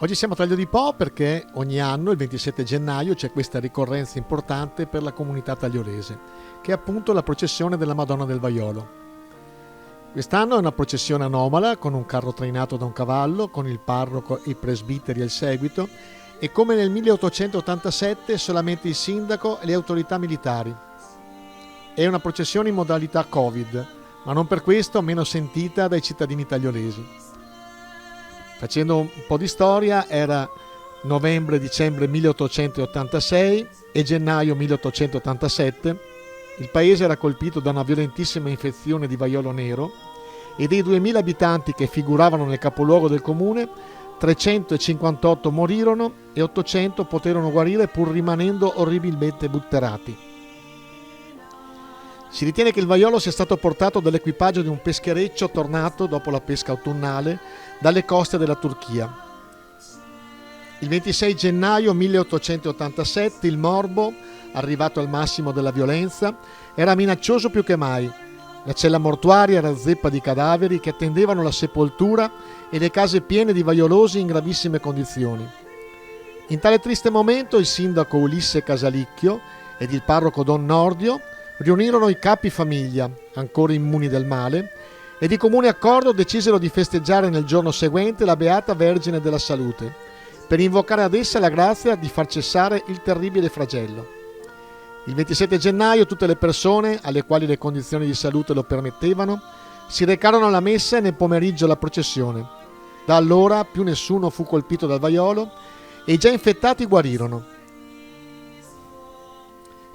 Oggi siamo a Taglio di Po perché ogni anno, il 27 gennaio, c'è questa ricorrenza importante per la comunità tagliolese, che è appunto la processione della Madonna del Vaiolo. Quest'anno è una processione anomala, con un carro trainato da un cavallo, con il parroco e i presbiteri al seguito, e come nel 1887 solamente il sindaco e le autorità militari. È una processione in modalità Covid, ma non per questo meno sentita dai cittadini tagliolesi. Facendo un po' di storia, era novembre-dicembre 1886 e gennaio 1887. Il paese era colpito da una violentissima infezione di vaiolo nero e dei 2000 abitanti che figuravano nel capoluogo del comune, 358 morirono e 800 poterono guarire pur rimanendo orribilmente butterati. Si ritiene che il vaiolo sia stato portato dall'equipaggio di un peschereccio tornato dopo la pesca autunnale dalle coste della Turchia. Il 26 gennaio 1887 il morbo, arrivato al massimo della violenza, era minaccioso più che mai. La cella mortuaria era zeppa di cadaveri che attendevano la sepoltura e le case piene di vaiolosi in gravissime condizioni. In tale triste momento il sindaco Ulisse Casalicchio ed il parroco Don Nordio riunirono i capi famiglia, ancora immuni del male, e di comune accordo decisero di festeggiare nel giorno seguente la Beata Vergine della Salute, per invocare ad essa la grazia di far cessare il terribile flagello. Il 27 gennaio tutte le persone, alle quali le condizioni di salute lo permettevano, si recarono alla messa e nel pomeriggio alla processione. Da allora più nessuno fu colpito dal vaiolo e i già infettati guarirono.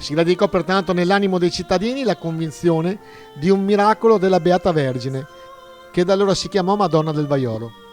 Si radicò pertanto nell'animo dei cittadini la convinzione di un miracolo della Beata Vergine, che da allora si chiamò Madonna del Vaiolo.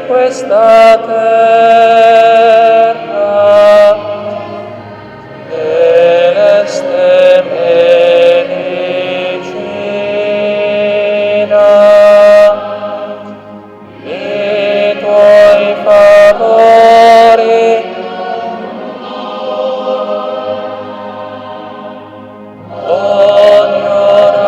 questa terra, celeste medicina, i tuoi favori ogni ora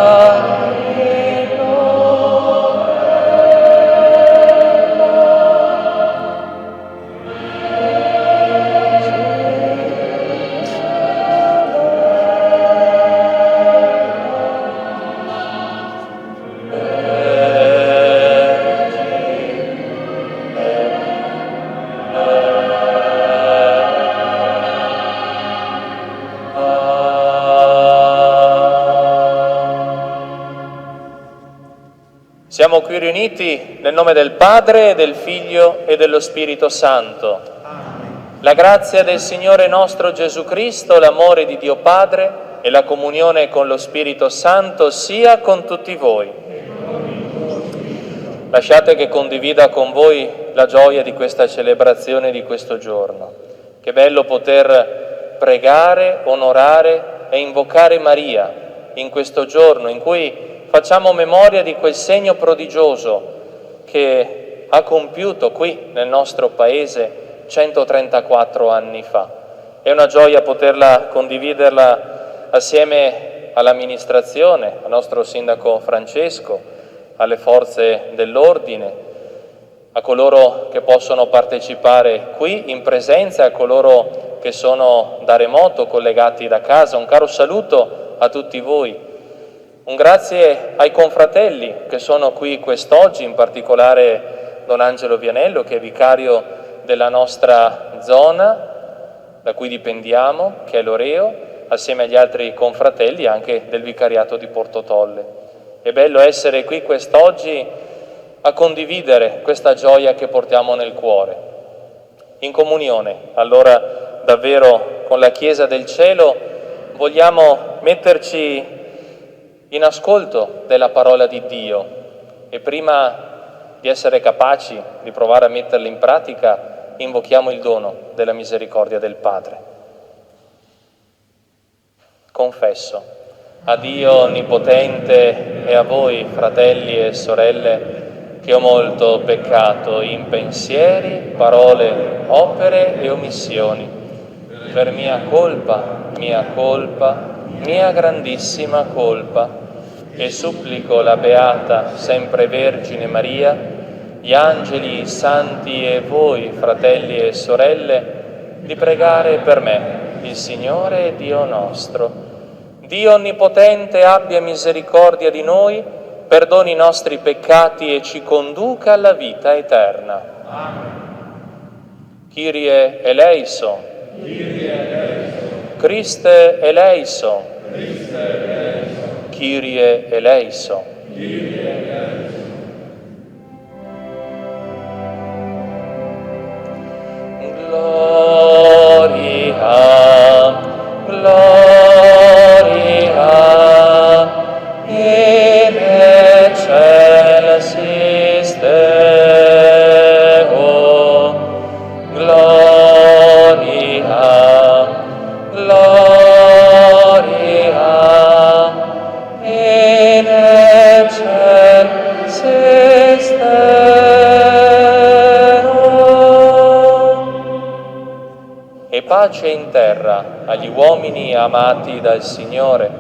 Siamo qui riuniti nel nome del Padre, del Figlio e dello Spirito Santo. La grazia del Signore nostro Gesù Cristo, l'amore di Dio Padre e la comunione con lo Spirito Santo sia con tutti voi. Lasciate che condivida con voi la gioia di questa celebrazione di questo giorno. Che bello poter pregare, onorare e invocare Maria in questo giorno in cui facciamo memoria di quel segno prodigioso che ha compiuto qui nel nostro Paese 134 anni fa. È una gioia poterla condividerla assieme all'amministrazione, al nostro sindaco Francesco, alle forze dell'ordine, a coloro che possono partecipare qui in presenza e a coloro che sono da remoto, collegati da casa. Un caro saluto a tutti voi. Un grazie ai confratelli che sono qui quest'oggi, in particolare Don Angelo Vianello, che è vicario della nostra zona, da cui dipendiamo, che è Loreo, assieme agli altri confratelli anche del vicariato di Porto Tolle. È bello essere qui quest'oggi a condividere questa gioia che portiamo nel cuore. In comunione, allora, davvero con la Chiesa del Cielo, vogliamo metterci in ascolto della parola di Dio e prima di essere capaci di provare a metterla in pratica, invochiamo il dono della misericordia del Padre. Confesso a Dio Onnipotente e a voi, fratelli e sorelle, che ho molto peccato in pensieri, parole, opere e omissioni, per mia colpa, mia grandissima colpa, e supplico la Beata Sempre Vergine Maria, gli angeli, i santi e voi, fratelli e sorelle, di pregare per me, il Signore Dio nostro. Dio Onnipotente abbia misericordia di noi, perdoni i nostri peccati e ci conduca alla vita eterna. Amen. Kyrie eleison. Christe eleison. Kyrie eleison. Gloria, gloria in excelsis Deo. Gloria, gloria in excelsis Deo. E pace in terra agli uomini amati dal Signore.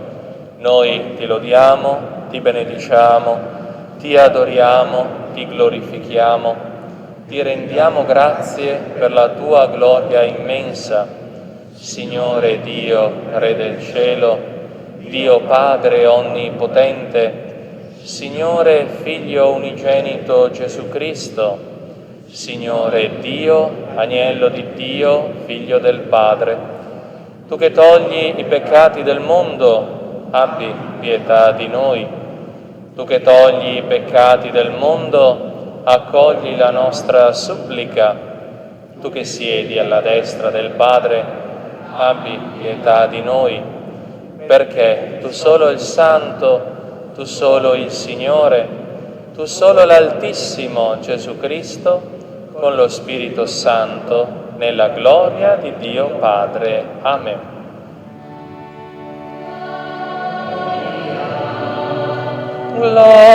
Noi ti lodiamo, ti benediciamo, ti adoriamo, ti glorifichiamo, ti rendiamo grazie per la tua gloria immensa. Signore Dio, Re del cielo, Dio Padre onnipotente, Signore Figlio unigenito Gesù Cristo, Signore Dio, Agnello di Dio, Figlio del Padre, tu che togli i peccati del mondo, abbi pietà di noi. Tu che togli i peccati del mondo, accogli la nostra supplica. Tu che siedi alla destra del Padre, abbi pietà di noi, perché tu solo il Santo, tu solo il Signore, tu solo l'Altissimo Gesù Cristo, con lo Spirito Santo, nella gloria di Dio Padre. Amen. Gloria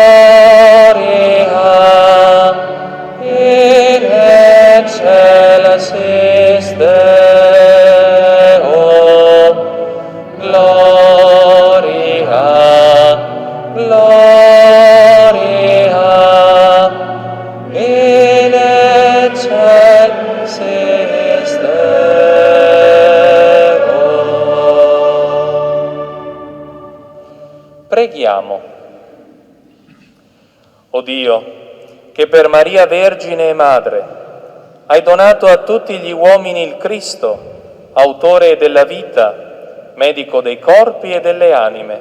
in excelsis Deo, gloria, gloria in excelsis Deo. Preghiamo. O Dio, che per Maria Vergine e Madre hai donato a tutti gli uomini il Cristo, autore della vita, medico dei corpi e delle anime,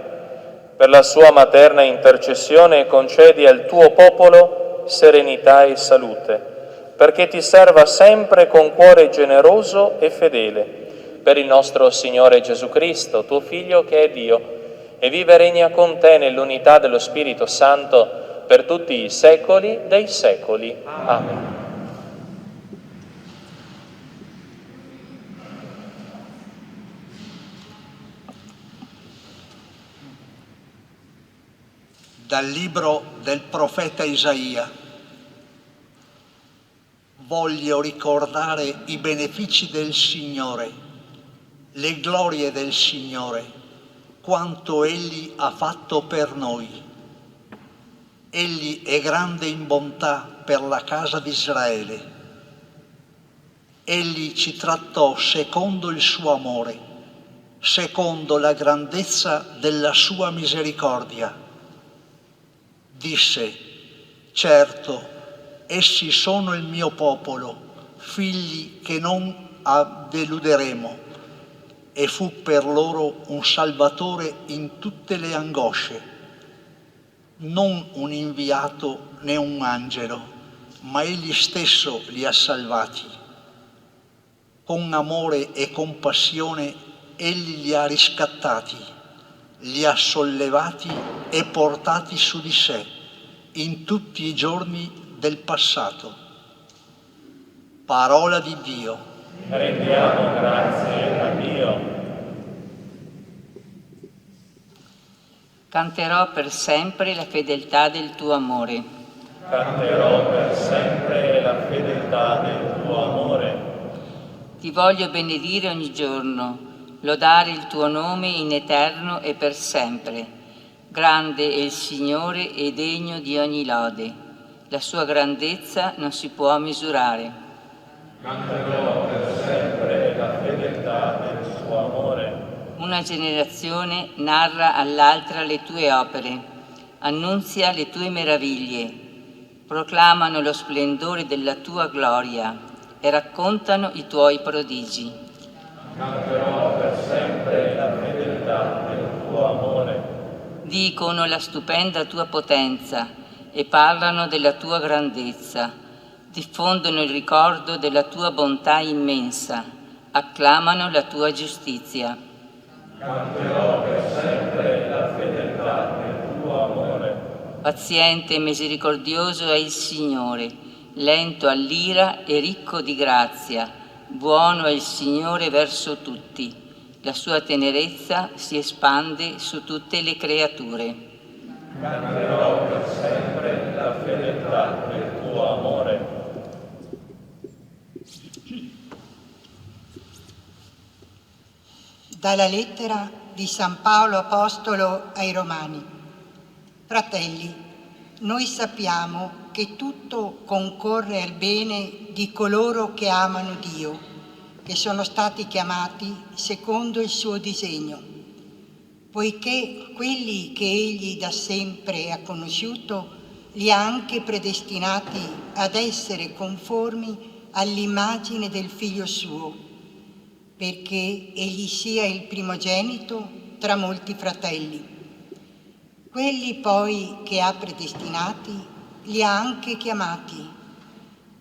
per la sua materna intercessione concedi al tuo popolo serenità e salute, perché ti serva sempre con cuore generoso e fedele, per il nostro Signore Gesù Cristo, tuo Figlio che è Dio, e vive e regna con te nell'unità dello Spirito Santo, per tutti i secoli dei secoli. Amen. Dal libro del profeta Isaia. Voglio ricordare i benefici del Signore, le glorie del Signore, quanto Egli ha fatto per noi. Egli è grande in bontà per la casa di Israele. Egli ci trattò secondo il suo amore, secondo la grandezza della sua misericordia. Disse: certo, essi sono il mio popolo, figli che non deluderemo. E fu per loro un salvatore in tutte le angosce. Non un inviato né un angelo, ma egli stesso li ha salvati. Con amore e compassione egli li ha riscattati, li ha sollevati e portati su di sé in tutti i giorni del passato. Parola di Dio. Rendiamo grazie a Dio. Canterò per sempre la fedeltà del tuo amore. Canterò per sempre la fedeltà del tuo amore. Ti voglio benedire ogni giorno, lodare il tuo nome in eterno e per sempre. Grande è il Signore e degno di ogni lode. La sua grandezza non si può misurare. Canterò per sempre la fedeltà del tuo amore. Una generazione narra all'altra le tue opere, annunzia le tue meraviglie, proclamano lo splendore della tua gloria e raccontano i tuoi prodigi. Canterò per sempre la fedeltà del tuo amore. Dicono la stupenda tua potenza e parlano della tua grandezza, diffondono il ricordo della tua bontà immensa, acclamano la tua giustizia. Canterò per sempre la fedeltà del tuo amore. Paziente e misericordioso è il Signore, lento all'ira e ricco di grazia. Buono è il Signore verso tutti. La sua tenerezza si espande su tutte le creature. Canterò per sempre la fedeltà del tuo amore. Dalla lettera di San Paolo Apostolo ai Romani. Fratelli, noi sappiamo che tutto concorre al bene di coloro che amano Dio, che sono stati chiamati secondo il suo disegno, poiché quelli che Egli da sempre ha conosciuto li ha anche predestinati ad essere conformi all'immagine del Figlio suo, perché egli sia il primogenito tra molti fratelli. Quelli poi che ha predestinati li ha anche chiamati,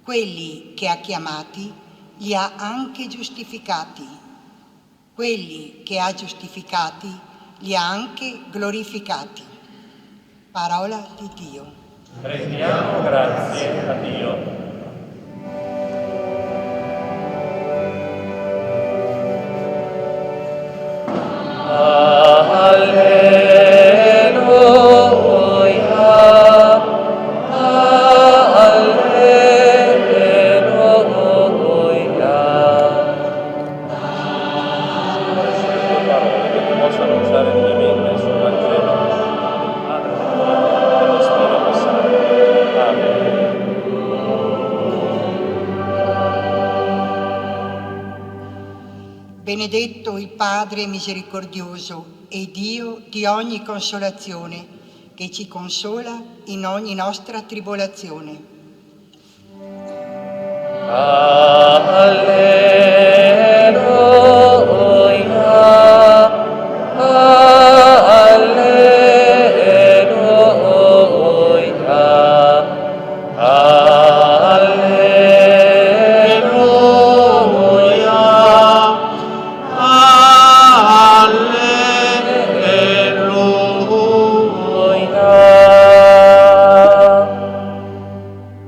quelli che ha chiamati li ha anche giustificati, quelli che ha giustificati li ha anche glorificati. Parola di Dio. Rendiamo grazie a Dio. benedetto il Padre misericordioso e Dio di ogni consolazione, che ci consola in ogni nostra tribolazione.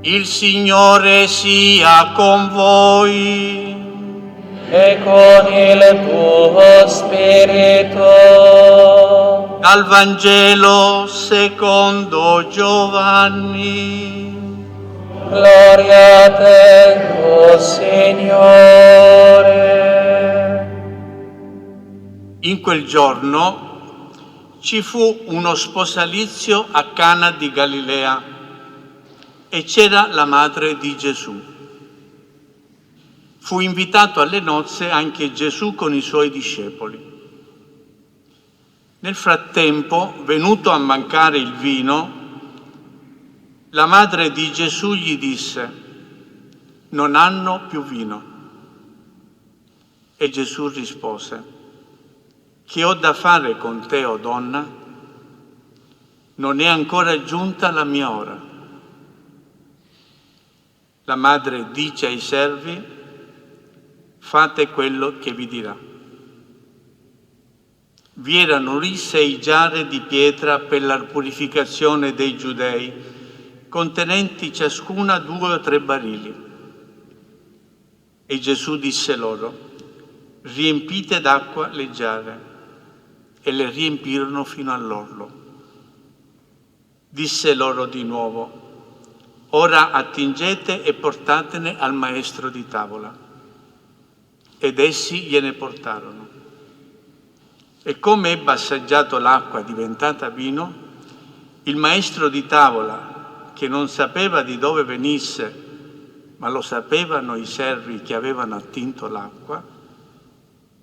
Il Signore sia con voi e con il tuo spirito. Dal Vangelo secondo Giovanni. Gloria a te, o Signore. In quel giorno ci fu uno sposalizio a Cana di Galilea e c'era la madre di Gesù. Fu invitato alle nozze anche Gesù con i suoi discepoli. Nel frattempo, venuto a mancare il vino, la madre di Gesù gli disse: «Non hanno più vino». E Gesù rispose: «Che ho da fare con te, o donna? Non è ancora giunta la mia ora». La madre dice ai servi: «Fate quello che vi dirà». Vi erano lì 6 giare di pietra per la purificazione dei giudei, contenenti ciascuna 2 o 3 barili. E Gesù disse loro: «Riempite d'acqua le giare». E le riempirono fino all'orlo. Disse loro di nuovo: «Ora attingete e portatene al maestro di tavola». Ed essi gliene portarono. E come ebbe assaggiato l'acqua diventata vino, il maestro di tavola, che non sapeva di dove venisse, ma lo sapevano i servi che avevano attinto l'acqua,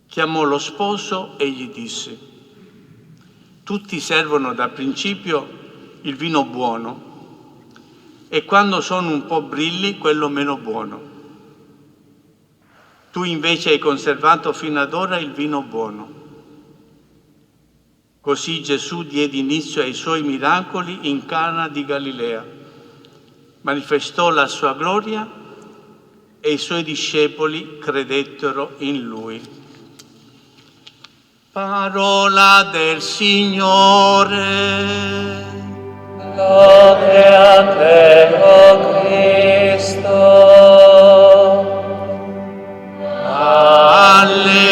chiamò lo sposo e gli disse: «Tutti servono da principio il vino buono, e quando sono un po' brilli, quello meno buono. Tu invece hai conservato fino ad ora il vino buono». Così Gesù diede inizio ai suoi miracoli in Cana di Galilea, manifestò la sua gloria e i suoi discepoli credettero in lui. Parola del Signore. Lode a te, o Cristo. Alleluia.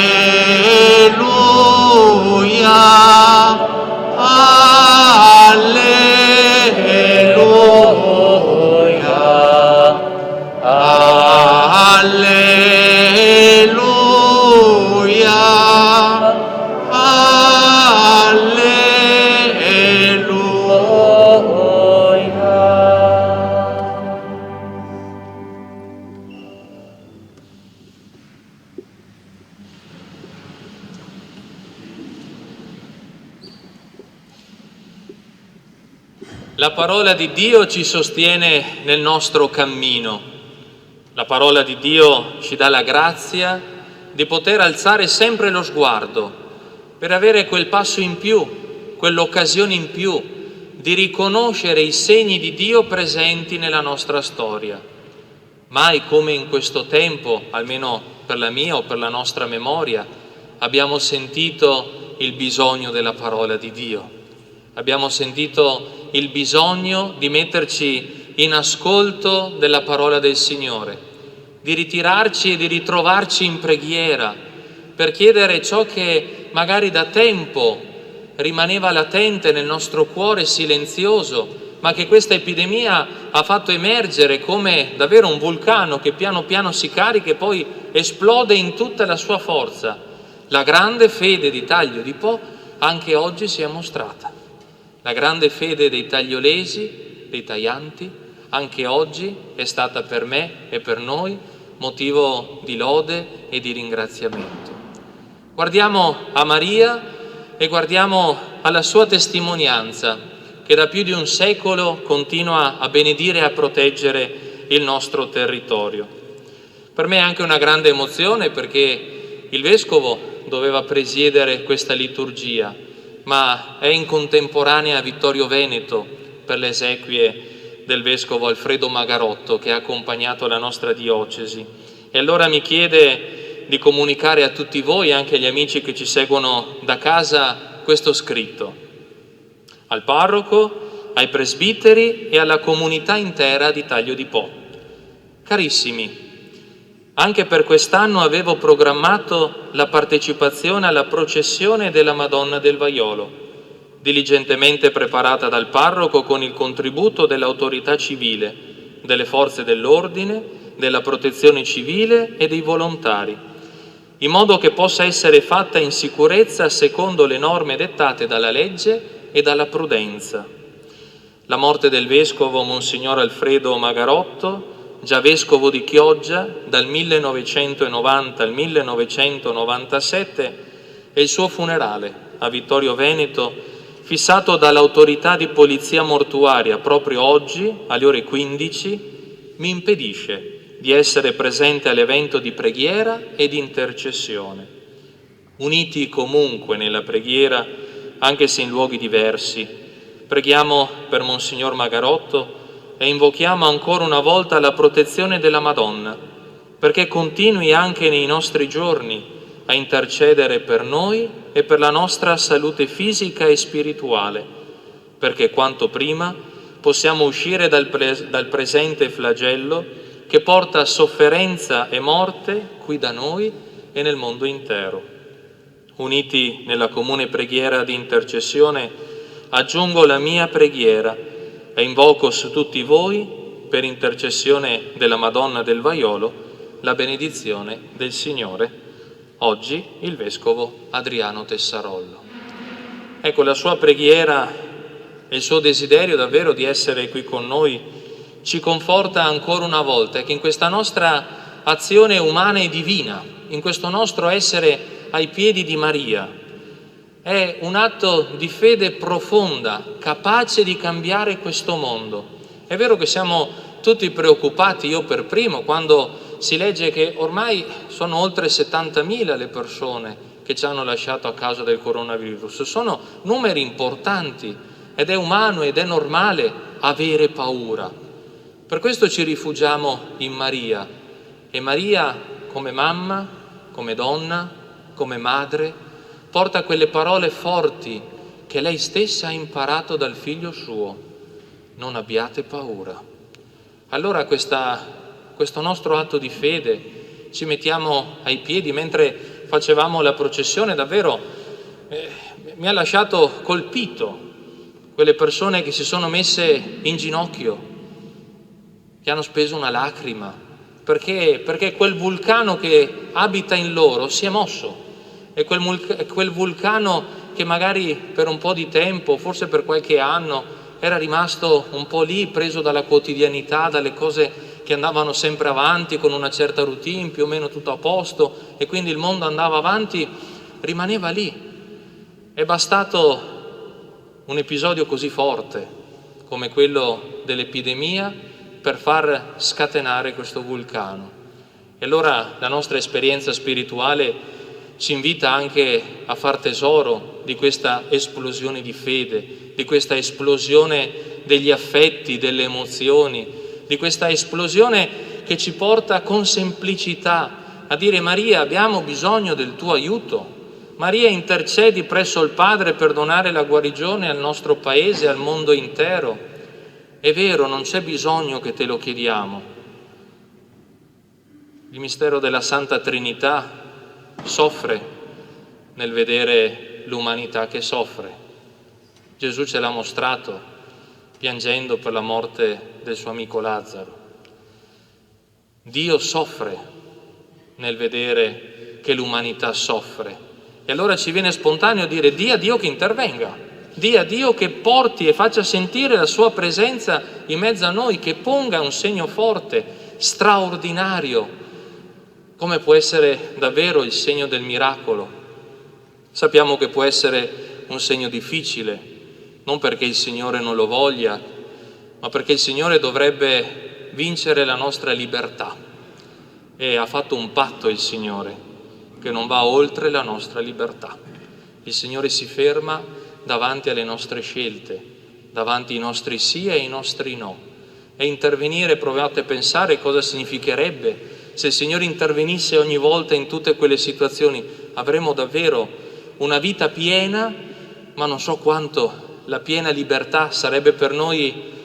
La parola di Dio ci sostiene nel nostro cammino. La parola di Dio ci dà la grazia di poter alzare sempre lo sguardo per avere quel passo in più, quell'occasione in più di riconoscere i segni di Dio presenti nella nostra storia. Mai come in questo tempo, almeno per la mia o per la nostra memoria, abbiamo sentito il bisogno della parola di Dio. Abbiamo sentito il bisogno di metterci in ascolto della parola del Signore, di ritirarci e di ritrovarci in preghiera per chiedere ciò che magari da tempo rimaneva latente nel nostro cuore silenzioso, ma che questa epidemia ha fatto emergere come davvero un vulcano che piano piano si carica e poi esplode in tutta la sua forza. La grande fede di Taglio di Po anche oggi si è mostrata. La grande fede dei tagliolesi, dei taglianti, anche oggi è stata per me e per noi motivo di lode e di ringraziamento. Guardiamo a Maria e guardiamo alla sua testimonianza, che da più di un secolo continua a benedire e a proteggere il nostro territorio. Per me è anche una grande emozione, perché il Vescovo doveva presiedere questa liturgia, ma è in contemporanea Vittorio Veneto per le esequie del Vescovo Alfredo Magarotto, che ha accompagnato la nostra diocesi. E allora mi chiede di comunicare a tutti voi, anche agli amici che ci seguono da casa, questo scritto. Al parroco, ai presbiteri e alla comunità intera di Taglio di Po. Carissimi, anche per quest'anno avevo programmato la partecipazione alla processione della Madonna del Vaiolo, diligentemente preparata dal parroco con il contributo dell'autorità civile, delle forze dell'ordine, della protezione civile e dei volontari, in modo che possa essere fatta in sicurezza secondo le norme dettate dalla legge e dalla prudenza. La morte del vescovo Monsignor Alfredo Magarotto, già vescovo di Chioggia dal 1990 al 1997, e il suo funerale a Vittorio Veneto, fissato dall'autorità di polizia mortuaria proprio oggi alle ore 15, mi impedisce di essere presente all'evento di preghiera e di intercessione. Uniti comunque nella preghiera, anche se in luoghi diversi, preghiamo per Monsignor Magarotto e invochiamo ancora una volta la protezione della Madonna, perché continui anche nei nostri giorni a intercedere per noi e per la nostra salute fisica e spirituale, perché quanto prima possiamo uscire dal presente flagello che porta sofferenza e morte qui da noi e nel mondo intero. Uniti nella comune preghiera di intercessione, aggiungo la mia preghiera e invoco su tutti voi, per intercessione della Madonna del Vaiolo, la benedizione del Signore. Oggi il Vescovo Adriano Tessarollo. Ecco, la sua preghiera e il suo desiderio davvero di essere qui con noi ci conforta ancora una volta che in questa nostra azione umana e divina, in questo nostro essere ai piedi di Maria, è un atto di fede profonda, capace di cambiare questo mondo. È vero che siamo tutti preoccupati, io per primo, quando si legge che ormai sono oltre 70.000 le persone che ci hanno lasciato a causa del coronavirus. Sono numeri importanti ed è umano ed è normale avere paura. Per questo ci rifugiamo in Maria, e Maria come mamma, come donna, come madre, porta quelle parole forti che lei stessa ha imparato dal figlio suo: non abbiate paura. Allora questo nostro atto di fede ci mettiamo ai piedi. Mentre facevamo la processione davvero mi ha lasciato colpito quelle persone che si sono messe in ginocchio, che hanno speso una lacrima, perché quel vulcano che abita in loro si è mosso, e quel vulcano che magari per un po' di tempo, forse per qualche anno, era rimasto un po' lì, preso dalla quotidianità, dalle cose che andavano sempre avanti con una certa routine, più o meno tutto a posto, e quindi il mondo andava avanti, rimaneva lì. È bastato un episodio così forte come quello dell'epidemia per far scatenare questo vulcano. E allora la nostra esperienza spirituale ci invita anche a far tesoro di questa esplosione di fede, di questa esplosione degli affetti, delle emozioni, di questa esplosione che ci porta con semplicità a dire: Maria, abbiamo bisogno del tuo aiuto. Maria, intercedi presso il Padre per donare la guarigione al nostro Paese, al mondo intero. È vero, non c'è bisogno che te lo chiediamo. Il mistero della Santa Trinità soffre nel vedere l'umanità che soffre. Gesù ce l'ha mostrato piangendo per la morte del suo amico Lazzaro. Dio soffre nel vedere che l'umanità soffre. E allora ci viene spontaneo dire: dì a Dio che intervenga. Dì a Dio che porti e faccia sentire la sua presenza in mezzo a noi, che ponga un segno forte, straordinario, come può essere davvero il segno del miracolo, Sappiamo che può essere un segno difficile, non perché il Signore non lo voglia, ma perché il Signore dovrebbe vincere la nostra libertà. E ha fatto un patto il Signore, che non va oltre la nostra libertà. Il Signore si ferma davanti alle nostre scelte, davanti ai nostri sì e ai nostri no. E intervenire, provate a pensare cosa significherebbe se il Signore intervenisse ogni volta in tutte quelle situazioni. Avremmo davvero una vita piena, ma non so quanto la piena libertà sarebbe per noi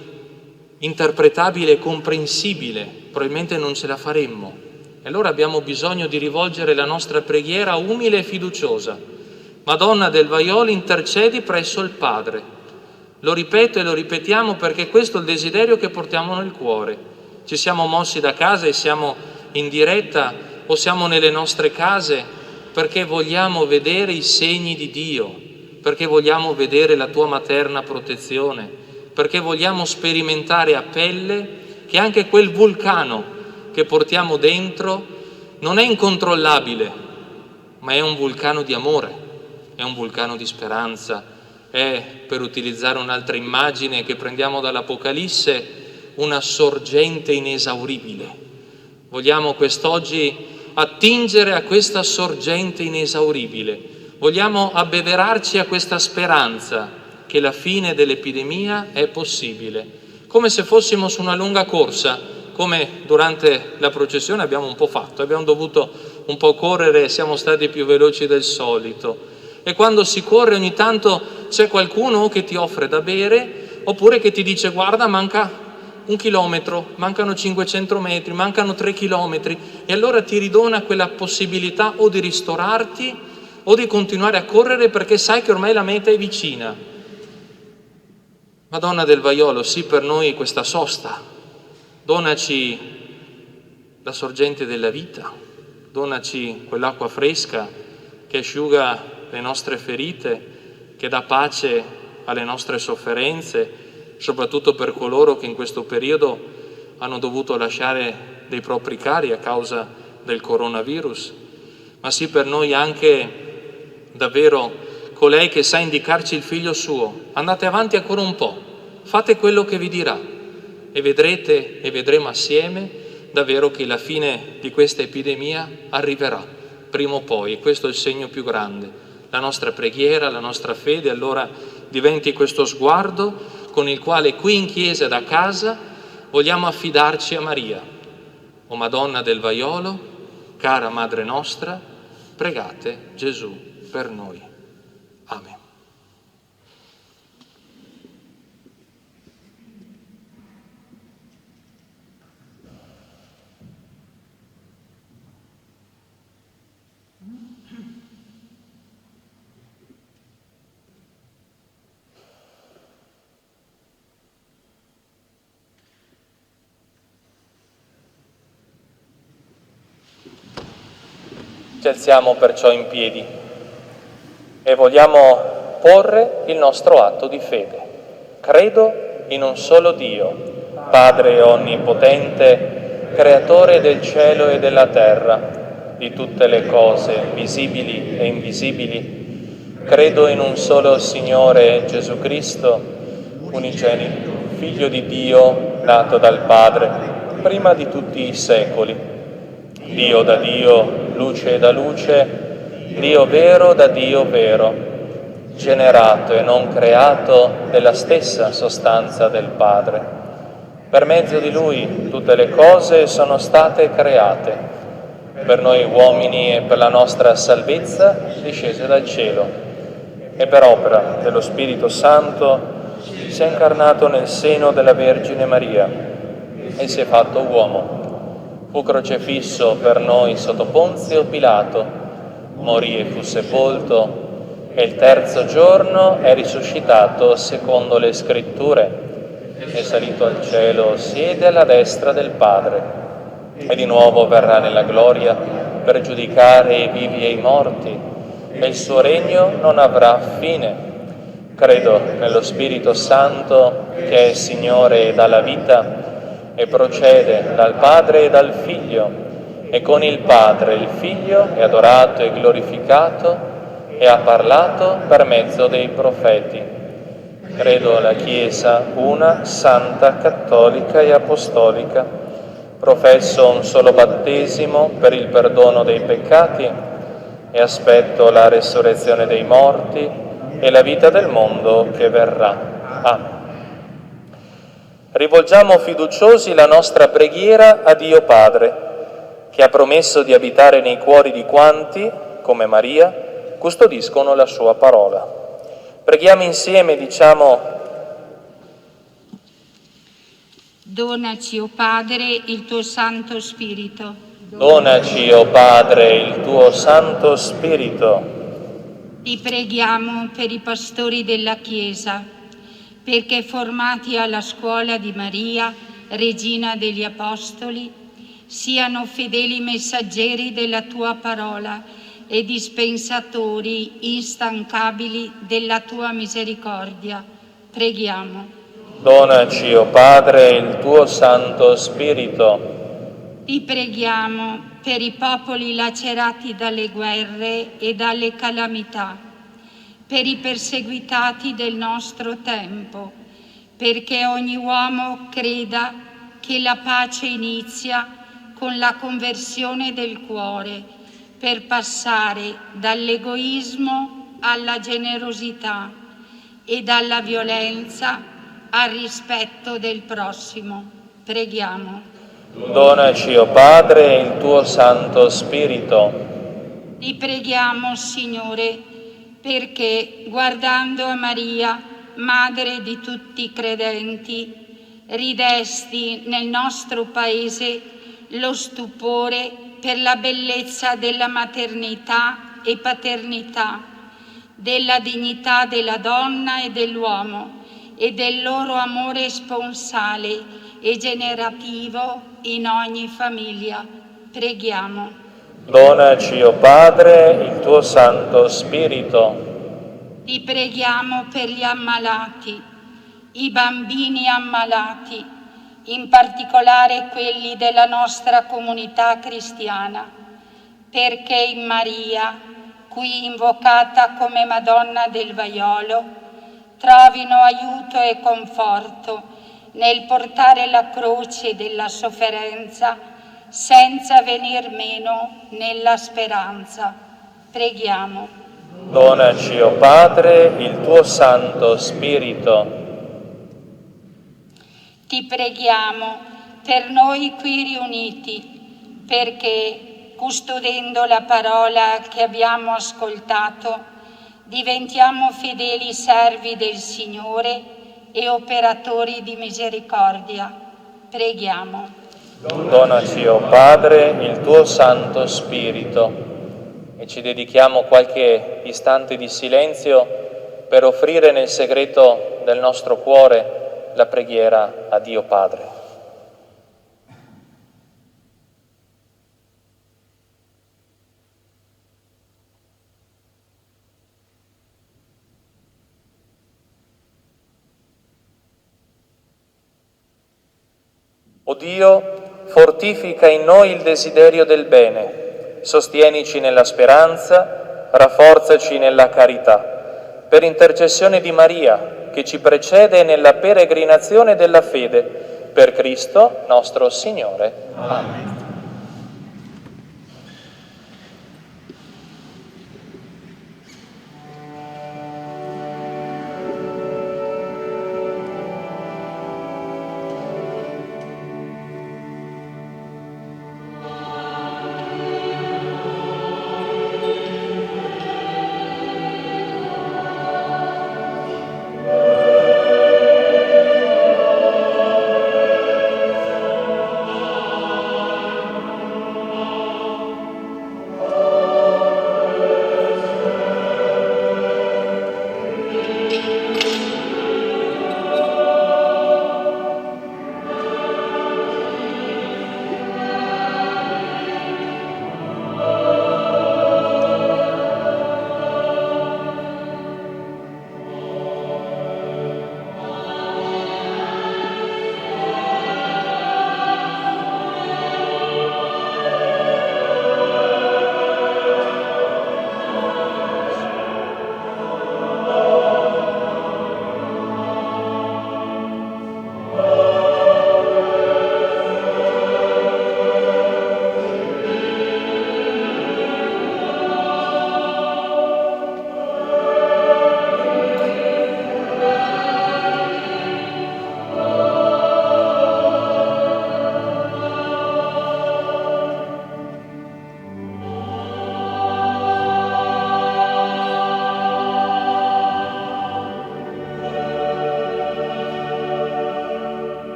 interpretabile e comprensibile, probabilmente non ce la faremmo. E allora abbiamo bisogno di rivolgere la nostra preghiera umile e fiduciosa. Madonna del Vaiolo, intercedi presso il Padre. Lo ripeto e lo ripetiamo perché questo è il desiderio che portiamo nel cuore. Ci siamo mossi da casa e siamo in diretta o siamo nelle nostre case perché vogliamo vedere i segni di Dio, perché vogliamo vedere la tua materna protezione, perché vogliamo sperimentare a pelle che anche quel vulcano che portiamo dentro non è incontrollabile, ma è un vulcano di amore, è un vulcano di speranza, è, per utilizzare un'altra immagine che prendiamo dall'Apocalisse, una sorgente inesauribile. Vogliamo quest'oggi attingere a questa sorgente inesauribile, vogliamo abbeverarci a questa speranza che la fine dell'epidemia è possibile, come se fossimo su una lunga corsa, come durante la processione abbiamo un po' fatto, abbiamo dovuto un po' correre, siamo stati più veloci del solito. E quando si corre ogni tanto c'è qualcuno che ti offre da bere oppure che ti dice guarda manca 1 chilometro, mancano 500 metri, mancano 3 chilometri e allora ti ridona quella possibilità o di ristorarti o di continuare a correre perché sai che ormai la meta è vicina. Madonna del Vaiolo, sì per noi questa sosta, donaci la sorgente della vita, donaci quell'acqua fresca che asciuga le nostre ferite, che dà pace alle nostre sofferenze, soprattutto per coloro che in questo periodo hanno dovuto lasciare dei propri cari a causa del coronavirus, ma sì per noi anche davvero colei che sa indicarci il figlio suo. Andate avanti ancora un po', fate quello che vi dirà e vedrete e vedremo assieme davvero che la fine di questa epidemia arriverà prima o poi, e questo è il segno più grande. La nostra preghiera, la nostra fede allora diventi questo sguardo con il quale qui in chiesa da casa vogliamo affidarci a Maria. O Madonna del Vaiolo, cara Madre nostra, pregate Gesù per noi. Amen. Ci alziamo perciò in piedi e vogliamo porre il nostro atto di fede. Credo in un solo Dio, Padre onnipotente, creatore del cielo e della terra, di tutte le cose visibili e invisibili. Credo in un solo Signore Gesù Cristo, unigenito, Figlio di Dio, nato dal Padre, prima di tutti i secoli. Dio da Dio, luce da luce, Dio vero da Dio vero, generato e non creato della stessa sostanza del Padre. Per mezzo di Lui tutte le cose sono state create, per noi uomini e per la nostra salvezza discese dal cielo, e per opera dello Spirito Santo si è incarnato nel seno della Vergine Maria e si è fatto uomo. Fu crocefisso per noi sotto Ponzio Pilato, morì e fu sepolto, e il terzo giorno è risuscitato secondo le Scritture, è salito al cielo, siede alla destra del Padre, e di nuovo verrà nella gloria per giudicare i vivi e i morti, e il suo regno non avrà fine. Credo nello Spirito Santo, che è Signore e dà la vita, e procede dal Padre e dal Figlio, e con il Padre il Figlio è adorato e glorificato e ha parlato per mezzo dei profeti. Credo alla Chiesa una, santa, cattolica e apostolica. Professo un solo battesimo per il perdono dei peccati e aspetto la resurrezione dei morti e la vita del mondo che verrà. Amen. Rivolgiamo fiduciosi la nostra preghiera a Dio Padre, che ha promesso di abitare nei cuori di quanti, come Maria, custodiscono la sua parola. Preghiamo insieme, diciamo: Donaci, o Padre, il tuo Santo Spirito. Donaci, o Padre, il tuo Santo Spirito. Ti preghiamo per i pastori della Chiesa, perché formati alla scuola di Maria, Regina degli Apostoli, siano fedeli messaggeri della tua parola e dispensatori instancabili della tua misericordia. Preghiamo. Donaci, o Padre, il tuo Santo Spirito. Ti preghiamo per i popoli lacerati dalle guerre e dalle calamità, per i perseguitati del nostro tempo, perché ogni uomo creda che la pace inizia con la conversione del cuore, per passare dall'egoismo alla generosità e dalla violenza al rispetto del prossimo. Preghiamo. Donaci, o Padre, il tuo Santo Spirito. Ti preghiamo, Signore, perché guardando a Maria, Madre di tutti i credenti, ridesti nel nostro Paese lo stupore per la bellezza della maternità e paternità, della dignità della donna e dell'uomo e del loro amore sponsale e generativo in ogni famiglia. Preghiamo. Donaci, o Padre, il tuo Santo Spirito. Ti preghiamo per gli ammalati, i bambini ammalati, in particolare quelli della nostra comunità cristiana, perché in Maria, qui invocata come Madonna del Vaiolo, trovino aiuto e conforto nel portare la croce della sofferenza senza venir meno nella speranza. Preghiamo. Donaci, o Padre, il tuo Santo Spirito. Ti preghiamo per noi qui riuniti, perché, custodendo la parola che abbiamo ascoltato, diventiamo fedeli servi del Signore e operatori di misericordia. Preghiamo. Donaci, o Padre, il tuo Santo Spirito. E ci dedichiamo qualche istante di silenzio per offrire nel segreto del nostro cuore la preghiera a Dio Padre. O Dio, fortifica in noi il desiderio del bene, sostienici nella speranza, rafforzaci nella carità. Per intercessione di Maria, che ci precede nella peregrinazione della fede, per Cristo nostro Signore. Amen.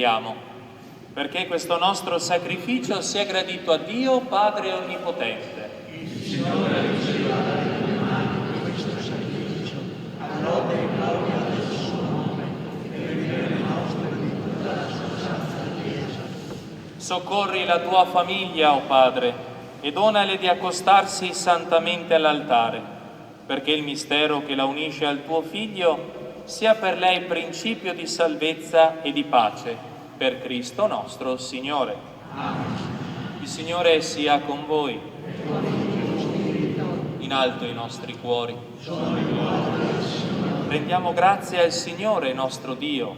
preghiamo perché questo nostro sacrificio sia gradito a Dio Padre Onnipotente. Il Signore riceva dalle tue mani questo sacrificio, a lode e gloria del suo nome, e per il bene nostro e di tutta la sua santa Chiesa. Soccorri la tua famiglia, o Padre, e donale di accostarsi santamente all'altare, perché il mistero che la unisce al tuo Figlio sia per lei principio di salvezza e di pace, per Cristo nostro Signore. Amen. Il Signore sia con voi. In alto i nostri cuori. Rendiamo grazie al Signore nostro Dio.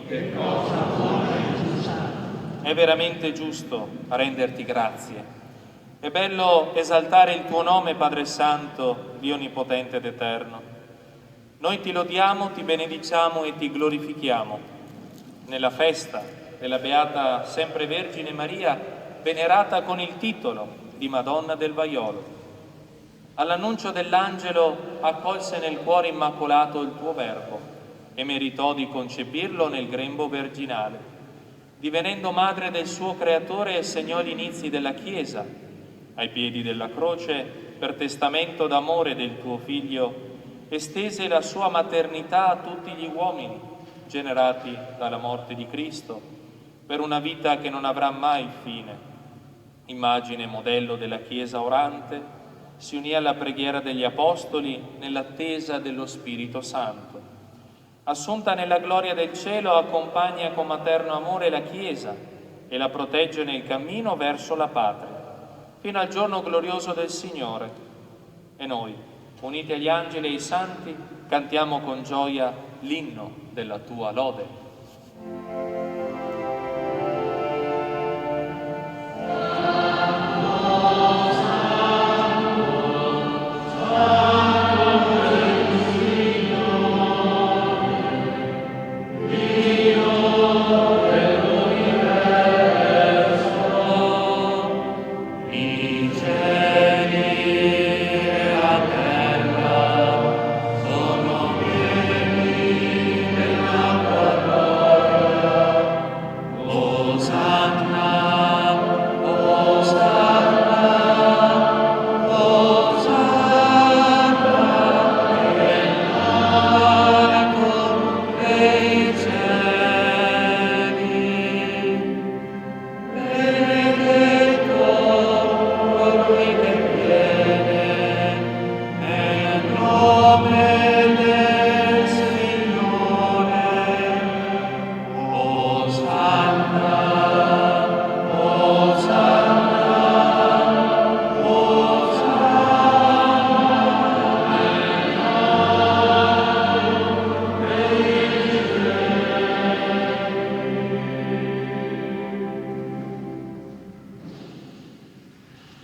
È veramente giusto renderti grazie. È bello esaltare il tuo nome, Padre Santo, Dio Onnipotente ed Eterno. Noi ti lodiamo, ti benediciamo e ti glorifichiamo. Nella festa della Beata Sempre Vergine Maria, venerata con il titolo di Madonna del Vaiolo. All'annuncio dell'angelo accolse nel cuore immacolato il tuo Verbo e meritò di concepirlo nel grembo virginale. Divenendo madre del suo Creatore, segnò gli inizi della Chiesa. Ai piedi della croce, per testamento d'amore del tuo Figlio, estese la sua maternità a tutti gli uomini, generati dalla morte di Cristo, per una vita che non avrà mai fine. Immagine e modello della Chiesa orante, si unì alla preghiera degli Apostoli nell'attesa dello Spirito Santo. Assunta nella gloria del cielo, accompagna con materno amore la Chiesa e la protegge nel cammino verso la patria, fino al giorno glorioso del Signore. E noi, uniti agli angeli e ai santi, cantiamo con gioia l'inno della tua lode.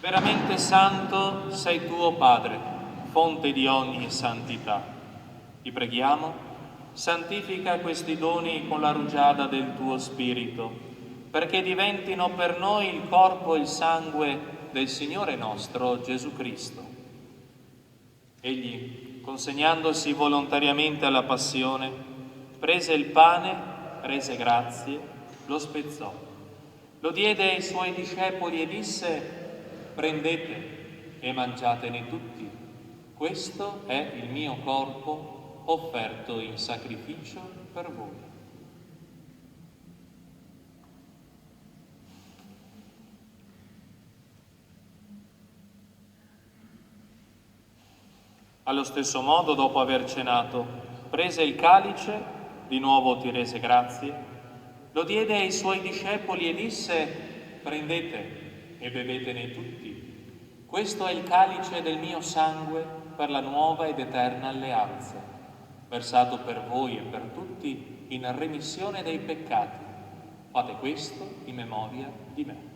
Veramente santo sei tu, o Padre, fonte di ogni santità. Ti preghiamo, santifica questi doni con la rugiada del tuo Spirito, perché diventino per noi il corpo e il sangue del Signore nostro Gesù Cristo. Egli, consegnandosi volontariamente alla passione, prese il pane, rese grazie, lo spezzò, lo diede ai suoi discepoli e disse: prendete e mangiatene tutti, questo è il mio corpo offerto in sacrificio per voi. Allo stesso modo, dopo aver cenato, prese il calice, di nuovo ti rese grazie, lo diede ai suoi discepoli e disse: prendete e bevetene tutti. Questo è il calice del mio sangue per la nuova ed eterna alleanza, versato per voi e per tutti in remissione dei peccati. Fate questo in memoria di me.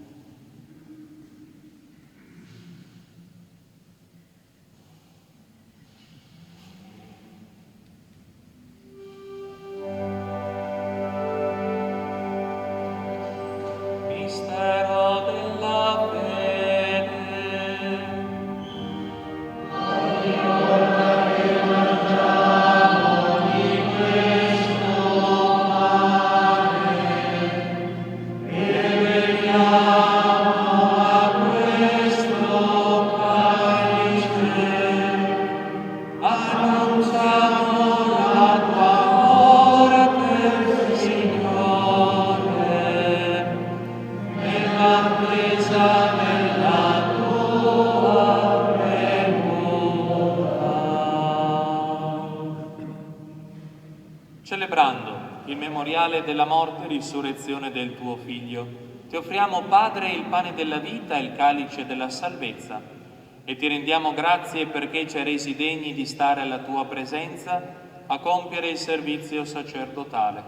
memoriale della morte e risurrezione del tuo Figlio, ti offriamo, Padre, il pane della vita e il calice della salvezza, e ti rendiamo grazie perché ci hai resi degni di stare alla tua presenza a compiere il servizio sacerdotale.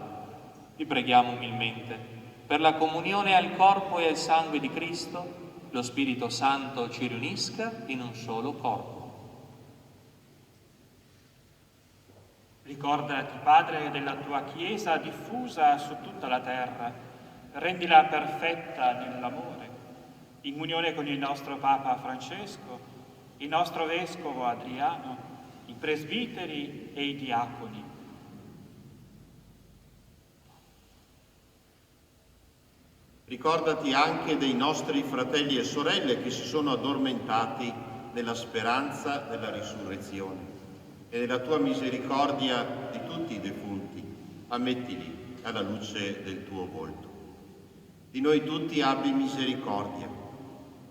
Ti preghiamo umilmente per la comunione al corpo e al sangue di Cristo, lo Spirito Santo ci riunisca in un solo corpo. Ricordati, Padre, della tua Chiesa diffusa su tutta la terra, rendila perfetta nell'amore, in unione con il nostro Papa Francesco, il nostro Vescovo Adriano, i presbiteri e i diaconi. Ricordati anche dei nostri fratelli e sorelle che si sono addormentati nella speranza della risurrezione, e nella tua misericordia di tutti i defunti, ammettili alla luce del tuo volto. Di noi tutti abbi misericordia,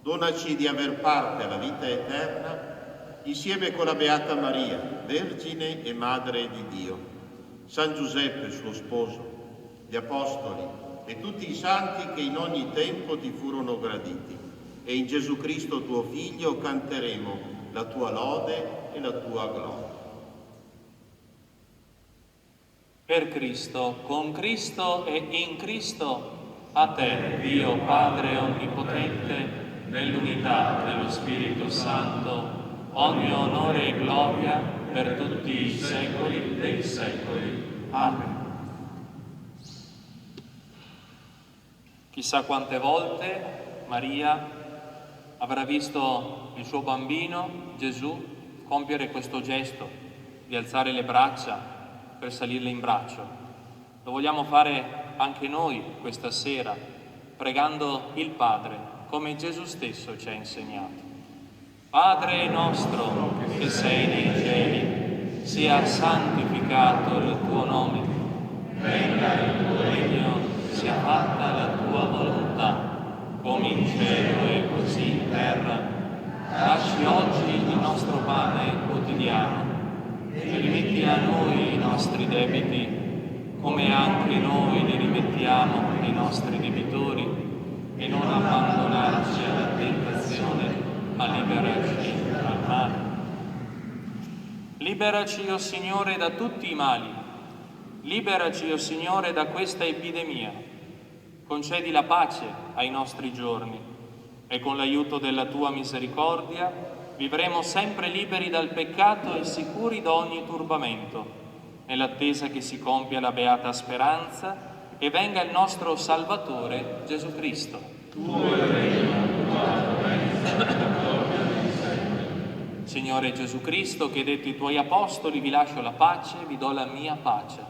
donaci di aver parte alla vita eterna insieme con la Beata Maria, Vergine e Madre di Dio, San Giuseppe suo sposo, gli Apostoli e tutti i santi che in ogni tempo ti furono graditi, e in Gesù Cristo tuo Figlio canteremo la tua lode e la tua gloria. Per Cristo, con Cristo e in Cristo, a te, Dio Padre Onnipotente, nell'unità dello Spirito Santo, ogni onore e gloria per tutti i secoli dei secoli. Amen. Chissà quante volte Maria avrà visto il suo bambino, Gesù, compiere questo gesto di alzare le braccia per salirle in braccio. Lo vogliamo fare anche noi questa sera, pregando il Padre, come Gesù stesso ci ha insegnato. Padre nostro che sei nei cieli, sia santificato il tuo nome, venga il tuo regno, sia fatta la tua volontà, come in cielo e così in terra. Dacci oggi il nostro pane quotidiano, e rimetti a noi i nostri debiti, come anche noi li rimettiamo ai nostri debitori, e non abbandonarci alla tentazione, ma liberaci dal male. Liberaci, o Signore, da tutti i mali. Liberaci, o Signore, da questa epidemia. Concedi la pace ai nostri giorni, e con l'aiuto della tua misericordia vivremo sempre liberi dal peccato e sicuri da ogni turbamento, nell'attesa che si compia la beata speranza e venga il nostro Salvatore Gesù Cristo. Tuo è il regno, tua potenza, la gloria dei secoli. Signore Gesù Cristo, che hai detto ai tuoi apostoli: vi lascio la pace, vi do la mia pace.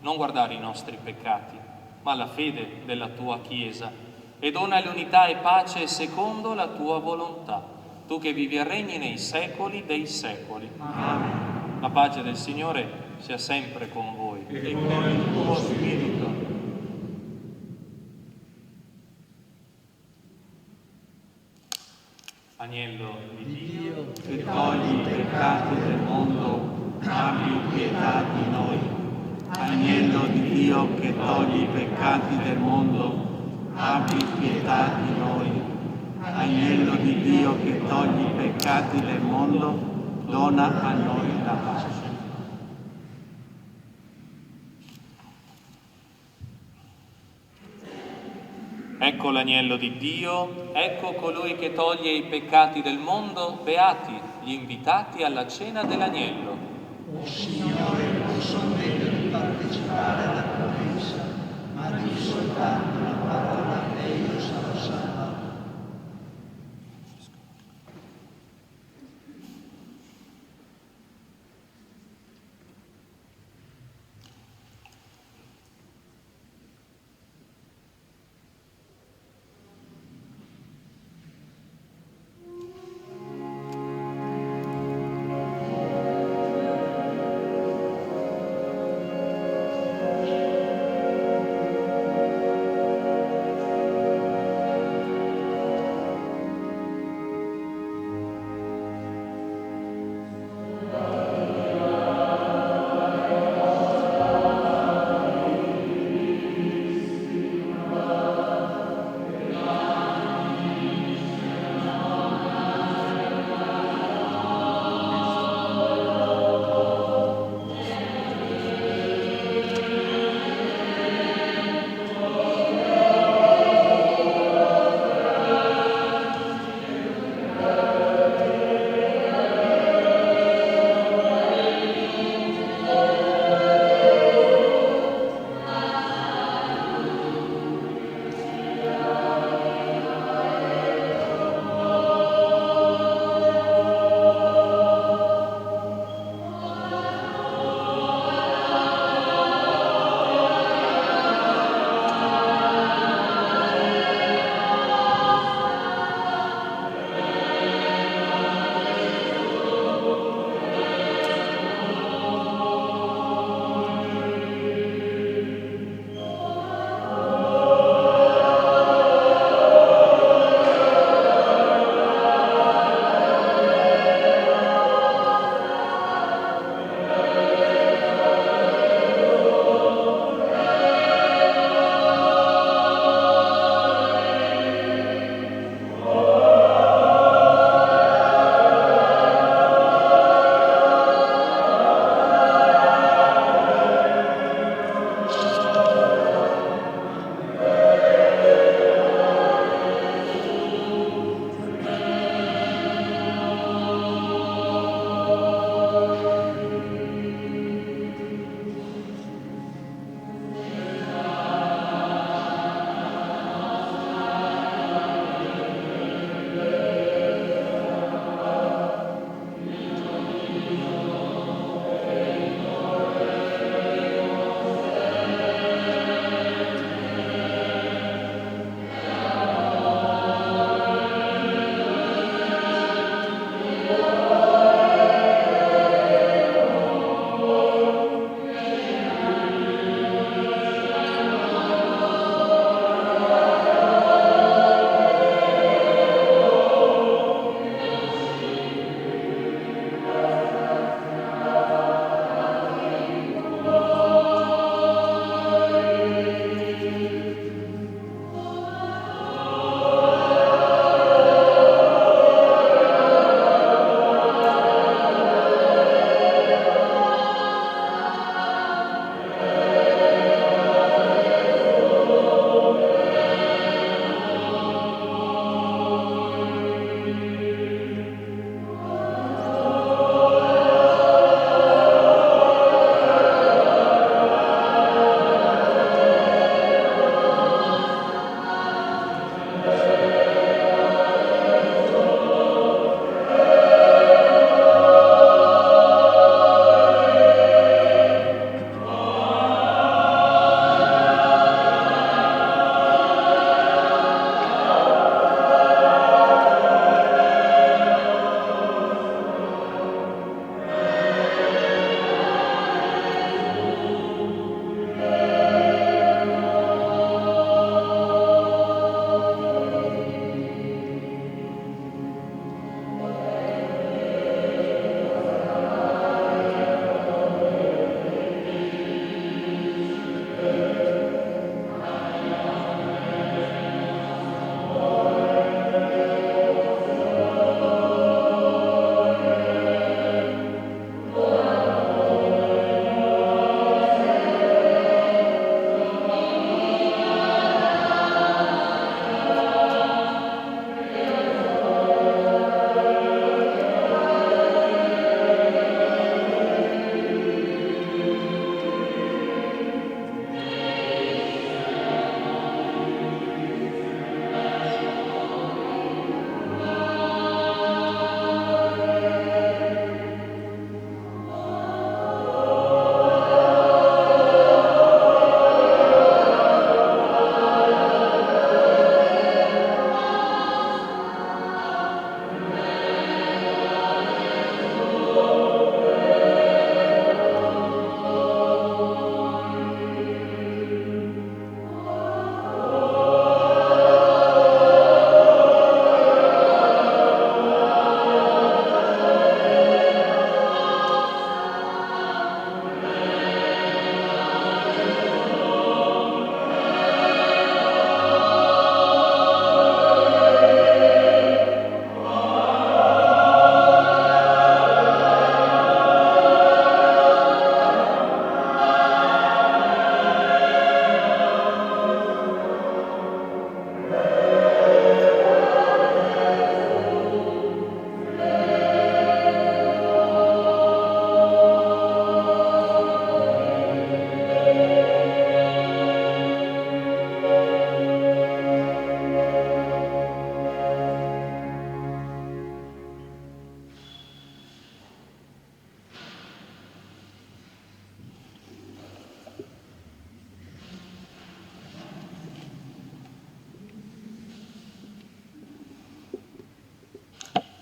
Non guardare i nostri peccati, ma la fede della tua Chiesa, e dona l'unità e pace secondo la tua volontà. Tu che vivi e regni nei secoli dei secoli. Amen. La pace del Signore sia sempre con voi e con il tuo spirito. Agnello di Dio, che togli i peccati del mondo, abbi pietà di noi. Agnello di Dio, che togli i peccati del mondo, abbi pietà di noi. Agnello di Dio, che togli i peccati del mondo, dona a noi la pace. Ecco l'agnello di Dio, ecco colui che toglie i peccati del mondo. Beati gli invitati alla cena dell'agnello. O Signore, non sono degno di partecipare alla tua messa, ma di soltanto una parola e io sarò salvato.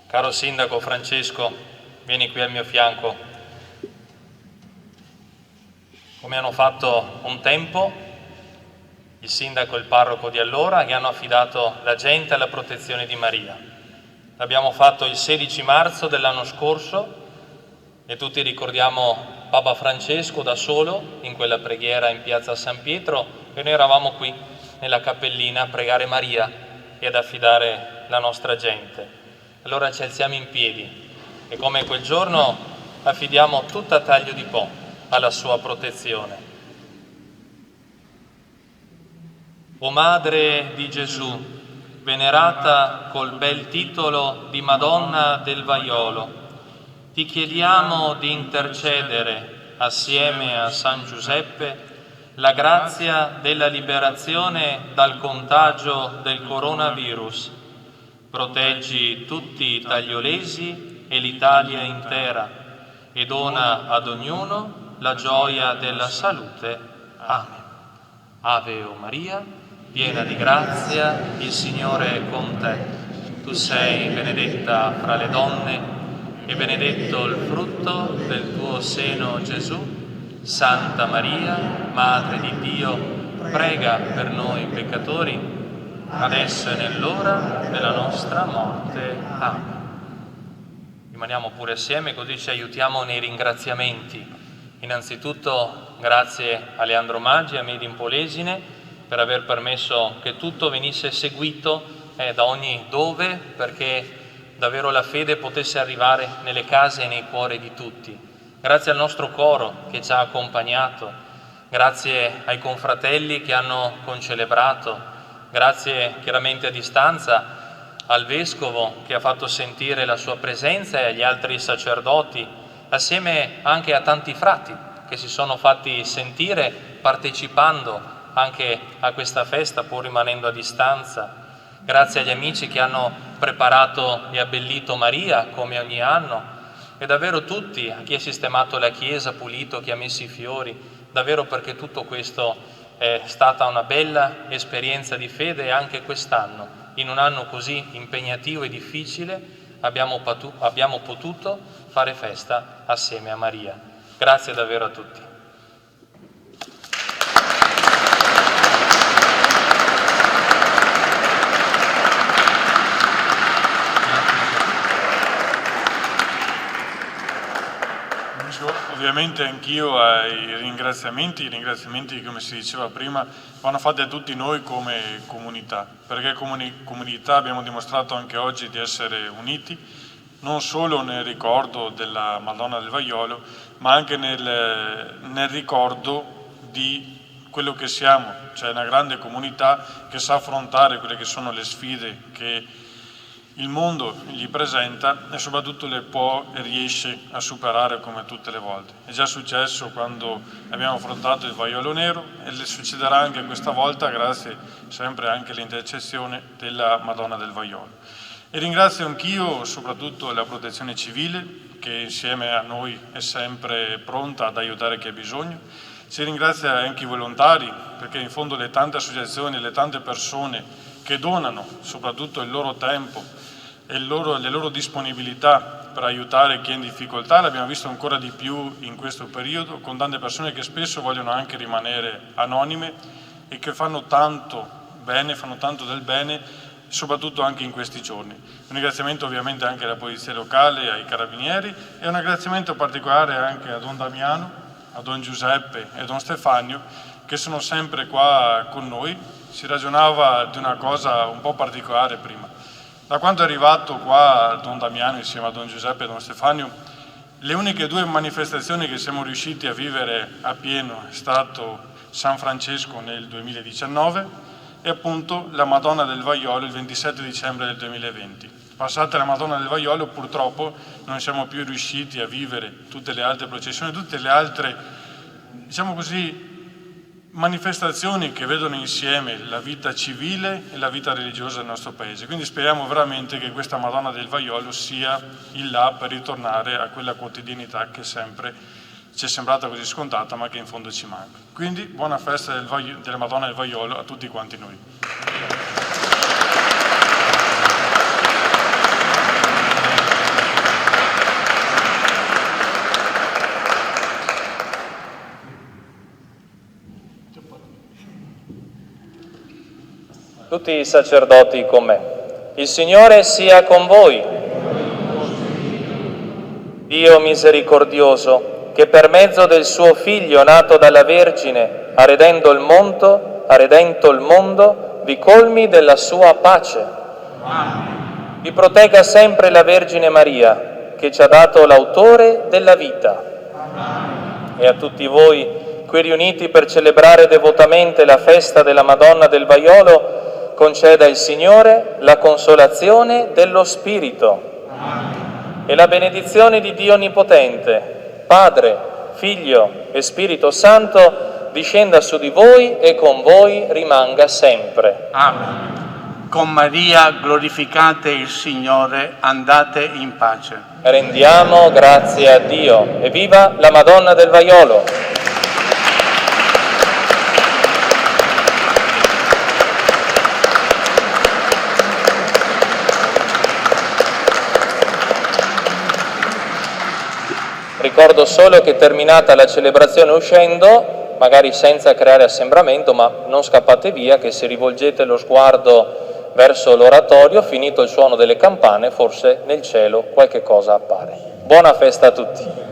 Caro Sindaco Francesco, vieni qui al mio fianco. Come hanno fatto un tempo il Sindaco e il Parroco di allora, che hanno affidato la gente alla protezione di Maria. L'abbiamo fatto il 16 marzo dell'anno scorso e tutti ricordiamo Papa Francesco da solo in quella preghiera in piazza San Pietro, e noi eravamo qui nella cappellina a pregare Maria e ad affidare la nostra gente. Allora ci alziamo in piedi e come quel giorno affidiamo tutta Taglio di Po alla sua protezione. O Madre di Gesù, venerata col bel titolo di Madonna del Vaiolo, ti chiediamo di intercedere assieme a San Giuseppe la grazia della liberazione dal contagio del coronavirus. Proteggi tutti i tagliolesi e l'Italia intera e dona ad ognuno la gioia della salute. Amen. Ave o Maria, piena di grazia, il Signore è con te. Tu sei benedetta fra le donne e benedetto il frutto del tuo seno, Gesù. Santa Maria, Madre di Dio, prega per noi peccatori, adesso e nell'ora della nostra morte. Amen. Rimaniamo pure assieme, così ci aiutiamo nei ringraziamenti. Innanzitutto grazie a Leandro Maggi e a Made in Polesine per aver permesso che tutto venisse seguito da ogni dove, perché davvero la fede potesse arrivare nelle case e nei cuori di tutti. Grazie al nostro coro che ci ha accompagnato, grazie ai confratelli che hanno concelebrato, grazie chiaramente a distanza al Vescovo che ha fatto sentire la sua presenza e agli altri sacerdoti, assieme anche a tanti frati che si sono fatti sentire partecipando anche a questa festa pur rimanendo a distanza. Grazie agli amici che hanno preparato e abbellito Maria come ogni anno e davvero tutti, a chi ha sistemato la chiesa, pulito, chi ha messo i fiori, davvero perché tutto questo è stata una bella esperienza di fede e anche quest'anno, in un anno così impegnativo e difficile, abbiamo potuto fare festa assieme a Maria. Grazie davvero a tutti. Ovviamente anch'io ai ringraziamenti come si diceva prima vanno fatti a tutti noi come comunità, perché come comunità abbiamo dimostrato anche oggi di essere uniti, non solo nel ricordo della Madonna del Vaiolo, ma anche nel ricordo di quello che siamo, cioè una grande comunità che sa affrontare quelle che sono le sfide che il mondo gli presenta e soprattutto le può e riesce a superare come tutte le volte. È già successo quando abbiamo affrontato il Vaiolo Nero e le succederà anche questa volta grazie sempre anche all'intercessione della Madonna del Vaiolo. E ringrazio anch'io soprattutto la Protezione Civile che insieme a noi è sempre pronta ad aiutare chi ha bisogno. Si ringrazia anche i volontari perché in fondo le tante associazioni, le tante persone che donano soprattutto il loro tempo e le loro disponibilità per aiutare chi è in difficoltà, l'abbiamo visto ancora di più in questo periodo, con tante persone che spesso vogliono anche rimanere anonime e che fanno tanto bene, fanno tanto del bene, soprattutto anche in questi giorni. Un ringraziamento ovviamente anche alla Polizia Locale, ai Carabinieri e un ringraziamento particolare anche a Don Damiano, a Don Giuseppe e a Don Stefanio, che sono sempre qua con noi. Si ragionava di una cosa un po' particolare prima. Da quando è arrivato qua Don Damiano insieme a Don Giuseppe e Don Stefanio, le uniche due manifestazioni che siamo riusciti a vivere a pieno è stato San Francesco nel 2019 e appunto la Madonna del Vaiolo il 27 dicembre del 2020. Passata la Madonna del Vaiolo purtroppo non siamo più riusciti a vivere tutte le altre processioni, tutte le altre, diciamo così, manifestazioni che vedono insieme la vita civile e la vita religiosa del nostro paese. Quindi speriamo veramente che questa Madonna del Vaiolo sia il là per ritornare a quella quotidianità che sempre ci è sembrata così scontata ma che in fondo ci manca. Quindi buona festa della Madonna del Vaiolo a tutti quanti noi. tutti i sacerdoti con me. Il Signore sia con voi. Dio misericordioso, che per mezzo del suo Figlio nato dalla Vergine ha redento il mondo, vi colmi della sua pace. Vi protegga sempre la Vergine Maria, che ci ha dato l'autore della vita. E a tutti voi, qui riuniti per celebrare devotamente la festa della Madonna del Vaiolo, conceda il Signore la consolazione dello Spirito e la benedizione di Dio Onnipotente, Padre, Figlio e Spirito Santo, discenda su di voi e con voi rimanga sempre. Amen. Con Maria glorificate il Signore, andate in pace. Rendiamo grazie a Dio e viva la Madonna del Vaiolo! Ricordo solo che terminata la celebrazione uscendo, magari senza creare assembramento, ma non scappate via, che se rivolgete lo sguardo verso l'oratorio, finito il suono delle campane, forse nel cielo qualche cosa appare. Buona festa a tutti!